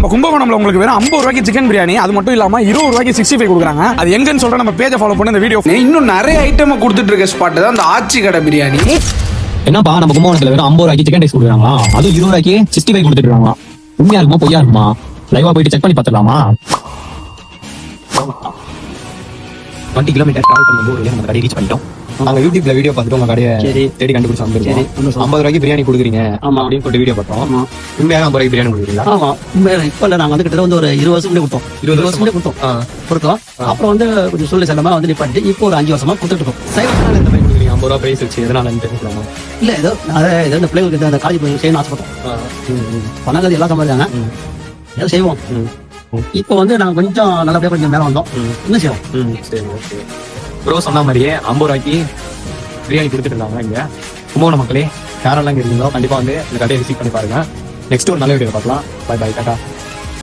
நம்ம கும்பகோணம்ல உங்களுக்கு வெறும் 50 ரூபாய்க்கு சிக்கன் பிரியாணி, அது மட்டும் இல்லாம 20 ரூபாய்க்கு 65 கொடுக்குறாங்க. அது எங்கன்னு சொல்ற நம்ம பேஜை ஃபாலோ பண்ணி இந்த வீடியோ. இன்னும் நிறைய ஐட்டம் கொடுத்துட்டு இருக்க ஸ்பாட் தான் அந்த ஆச்சி கடை பிரியாணி. என்னப்பா நம்ம கும்பகோணத்துல வெறும் 50 ரூபாய்க்கு சிக்கன் ரைஸ் கொடுக்குறாங்களா, அது 20 ரூபாய்க்கு 65 கொடுத்துட்டு இருக்காங்களா? உண்மையா இருக்குமா பொய்யா இருக்குமா? லைவா போயிட்டு செக் பண்ணி பார்த்துடலாமா? 20 கிலோமீட்டர் டிராவல் பண்ணும்போது நம்ம கடை ரீச் பண்ணிட்டோம். நாங்க யூடியூப்ல வீடியோ பார்த்துட்டு உங்க கடையை தேடி கண்டுபிடிச்சு வந்துருக்கோம். 50 ரூபாய்க்கு பிரியாணி கொடுக்குறீங்க அப்படின்னு சொல்லிட்டு வீடியோ பார்த்தோம். உண்மையாக 50 ரூபாய்க்கு பிரியாணி கொடுக்குறீங்களா? ஆமா, இப்ப இல்ல, நாங்க வந்து கிட்ட வந்து ஒரு 20 வருஷம் கொடுத்தோம். 20 வருஷம் கொடுத்தோம். அப்புறம் வந்து கொஞ்சம் சூழ்நிலை செல்லமா வந்து நிப்பாட்டி இப்போ ஒரு 5 வருஷமா கொடுத்துட்டு இருக்கோம். சைவத்தினால எந்த மாதிரி கொடுக்குறீங்க? 50 ரூபா பிரைஸ் வச்சு எதனால தெரிஞ்சுக்கலாமா? இல்ல ஏதோ இந்த பிள்ளைங்களுக்கு அந்த காலேஜ் போய் செய்யணும் ஆசைப்பட்டோம். பணங்கள் எல்லாம் சம்பாதிச்சாங்க, ஏதோ செய்வோம். இப்போ வந்து நாங்க கொஞ்சம் நல்லபடியா கொஞ்சம் மேல வந்தோம், இன்னும் செய்வோம். சரி, ஓகே. ப்ரோ சொன்ன மாதிரியே 50 ரூபாய்க்கு பிரியாணி கொடுத்துட்டு இருந்தாங்க இங்க. கும்பகோணம் மக்களே யாரெல்லாம் இங்க இருக்கீங்களோ கண்டிப்பா வந்து இந்த கடையை விசிட் பண்ணி பாருங்க. நெக்ஸ்ட் ஒரு நல்ல வீடியோ பார்க்கலாம். Bye bye, Tata.